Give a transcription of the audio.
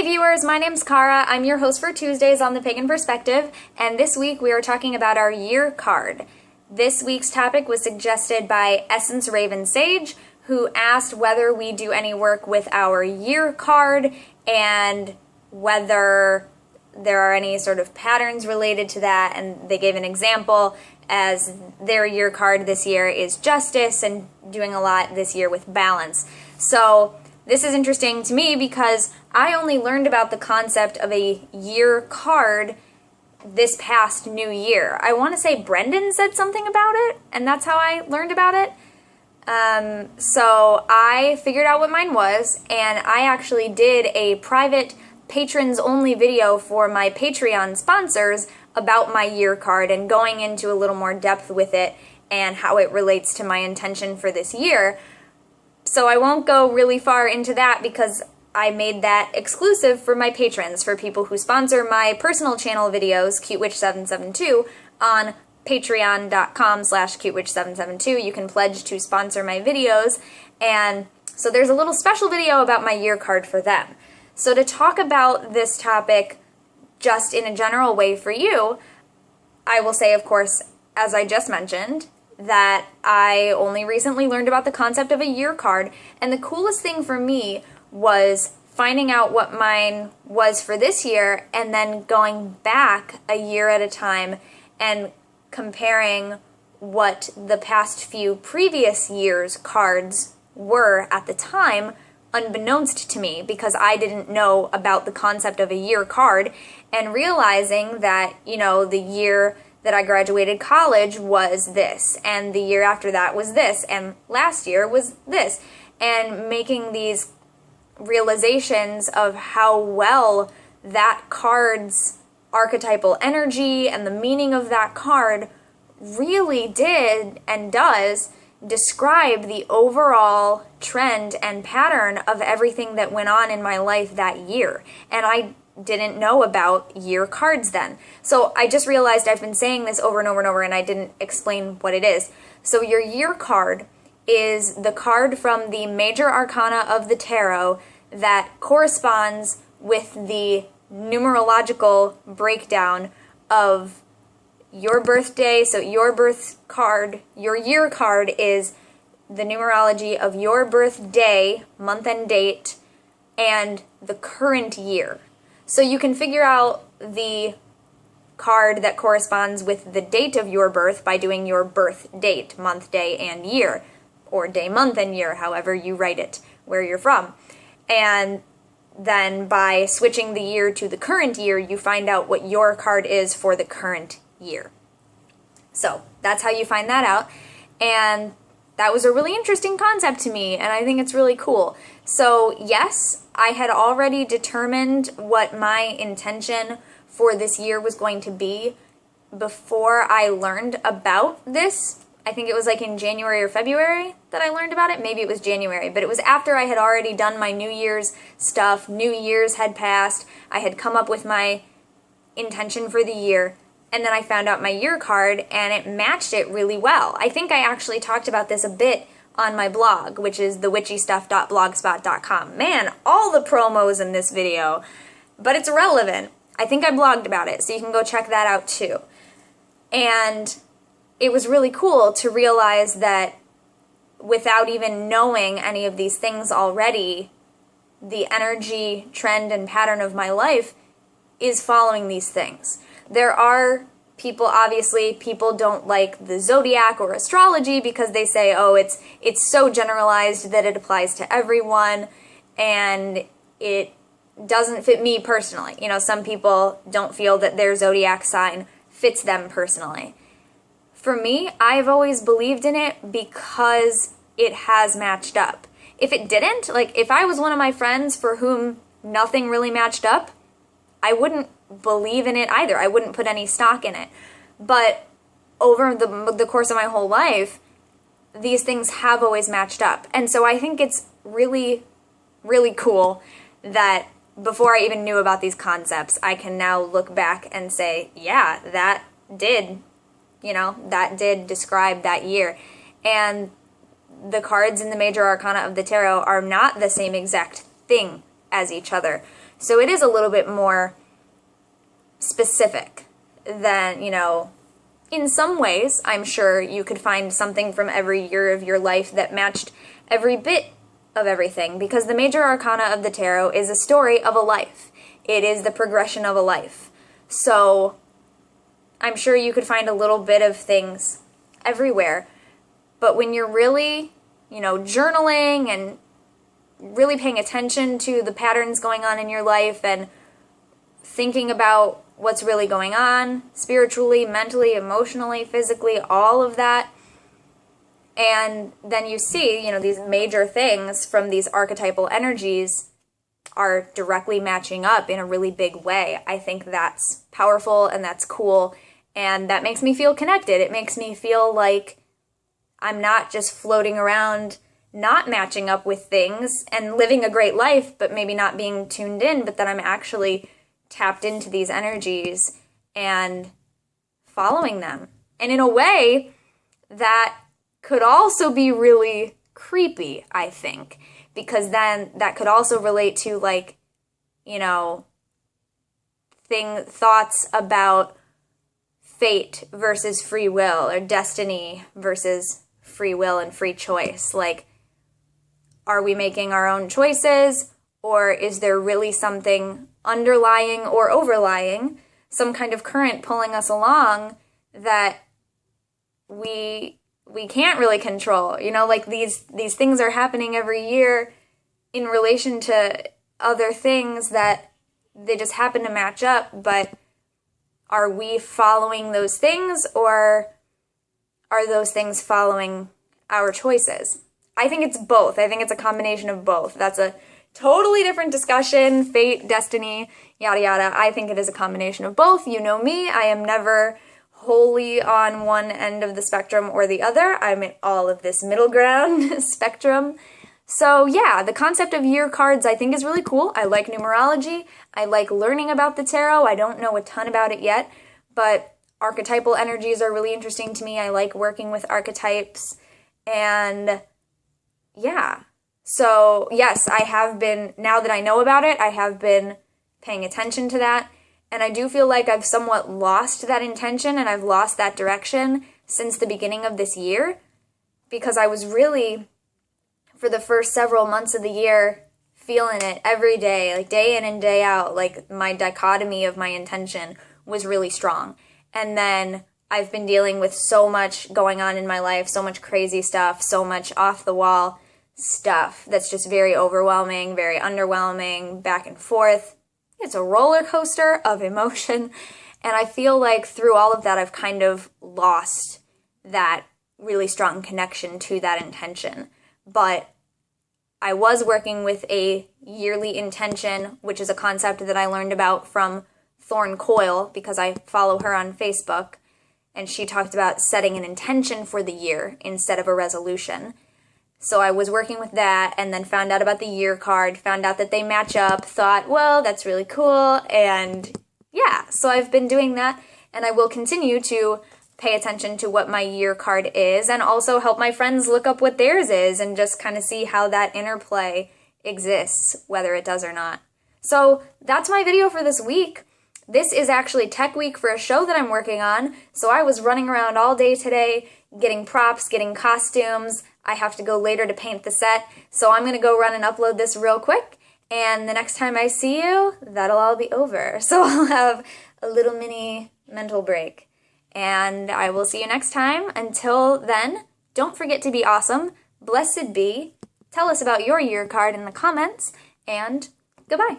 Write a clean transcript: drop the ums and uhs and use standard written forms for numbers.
Hey viewers, my name's Kara. I'm your host for Tuesdays on the Pagan Perspective, and this week we are talking about our year card. This week's topic was suggested by Essence RavenSage, who asked whether we do any work with our year card and whether there are any sort of patterns related to that, and they gave an example as their year card this year is justice and doing a lot this year with balance. So this is interesting to me because I only learned about the concept of a year card this past new year. I want to say Brendan said something about it, and that's how I learned about it. So I figured out what mine was, and I actually did a private patrons only video for my Patreon sponsors about my year card and going into a little more depth with it and how it relates to my intention for this year. So I won't go really far into that because I made that exclusive for my patrons, for people who sponsor my personal channel videos, CuteWitch772, on patreon.com/CuteWitch772. You can pledge to sponsor my videos, and so there's a little special video about my year card for them. So to talk about this topic just in a general way for you, I will say, of course, as I just mentioned, that I only recently learned about the concept of a year card, and the coolest thing for me was finding out what mine was for this year and then going back a year at a time and comparing what the past few previous years' cards were at the time, unbeknownst to me, because I didn't know about the concept of a year card, and realizing that, you know, the year that I graduated college was this, and the year after that was this, and last year was this, and making these realizations of how well that card's archetypal energy and the meaning of that card really did and does describe the overall trend and pattern of everything that went on in my life that year. And I didn't know about year cards then. So I just realized I've been saying this over and over and over, and I didn't explain what it is. So your year card is the card from the major arcana of the tarot that corresponds with the numerological breakdown of your birthday. So your birth card, your year card, is the numerology of your birthday, month and date, and the current year. So you can figure out the card that corresponds with the date of your birth by doing your birth date, month, day, and year, or day, month, and year, however you write it, where you're from. And then by switching the year to the current year, you find out what your card is for the current year. So that's how you find that out. And that was a really interesting concept to me, and I think it's really cool. So yes, I had already determined what my intention for this year was going to be before I learned about this. I think it was like in January or February that I learned about it. Maybe it was January, but it was after I had already done my New Year's stuff. New Year's had passed. I had come up with my intention for the year, and then I found out my year card, and it matched it really well. I think I actually talked about this a bit on my blog, which is thewitchystuff.blogspot.com. Man, all the promos in this video, but it's irrelevant. I think I blogged about it, so you can go check that out too. And it was really cool to realize that without even knowing any of these things already, the energy, trend, and pattern of my life is following these things. There are people, obviously, people don't like the zodiac or astrology because they say, oh, it's so generalized that it applies to everyone, and it doesn't fit me personally. You know, some people don't feel that their zodiac sign fits them personally. For me, I've always believed in it because it has matched up. If it didn't, like if I was one of my friends for whom nothing really matched up, I wouldn't believe in it either. I wouldn't put any stock in it. But over the course of my whole life, these things have always matched up. And so I think it's really, really cool that before I even knew about these concepts, I can now look back and say, yeah, that did, you know, that did describe that year. And the cards in the major arcana of the tarot are not the same exact thing as each other. So it is a little bit more specific than, in some ways, I'm sure you could find something from every year of your life that matched every bit of everything, because the major arcana of the tarot is a story of a life. It is the progression of a life. So I'm sure you could find a little bit of things everywhere. But when you're really, journaling and really paying attention to the patterns going on in your life and thinking about what's really going on spiritually, mentally, emotionally, physically, all of that, and then you see, these major things from these archetypal energies are directly matching up in a really big way. I think that's powerful and that's cool, and that makes me feel connected. It makes me feel like I'm not just floating around not matching up with things and living a great life, but maybe not being tuned in, but that I'm actually tapped into these energies and following them. And in a way, that could also be really creepy, I think, because then that could also relate to, thoughts about fate versus free will, or destiny versus free will and free choice. Like, are we making our own choices, or is there really something underlying or overlying, some kind of current pulling us along that we can't really control? These things are happening every year in relation to other things that they just happen to match up, but are we following those things, or are those things following our choices? I think it's both. I think it's a combination of both. That's a totally different discussion, fate, destiny, yada yada. I think it is a combination of both. You know me, I am never wholly on one end of the spectrum or the other. I'm in all of this middle ground spectrum. So yeah, the concept of year cards I think is really cool. I like numerology. I like learning about the tarot. I don't know a ton about it yet, but archetypal energies are really interesting to me. I like working with archetypes, and yeah. So yes, I have been, now that I know about it, I have been paying attention to that, and I do feel like I've somewhat lost that intention and I've lost that direction since the beginning of this year, because I was really, for the first several months of the year, feeling it every day, like day in and day out, like my dichotomy of my intention was really strong. And then I've been dealing with so much going on in my life, so much crazy stuff, so much off-the-wall stuff that's just very overwhelming, very underwhelming, back and forth. It's a roller coaster of emotion, and I feel like through all of that I've kind of lost that really strong connection to that intention. But I was working with a yearly intention, which is a concept that I learned about from Thorn Coyle, because I follow her on Facebook, and she talked about setting an intention for the year instead of a resolution. So I was working with that, and then found out about the year card, found out that they match up, thought, well, that's really cool, and yeah, so I've been doing that, and I will continue to pay attention to what my year card is, and also help my friends look up what theirs is, and just kind of see how that interplay exists, whether it does or not. So that's my video for this week. This is actually Tech Week for a show that I'm working on, so I was running around all day today, getting props, getting costumes. I have to go later to paint the set, so I'm going to go run and upload this real quick, and the next time I see you, that'll all be over. So I'll have a little mini mental break, and I will see you next time. Until then, don't forget to be awesome, blessed be, tell us about your year card in the comments, and goodbye.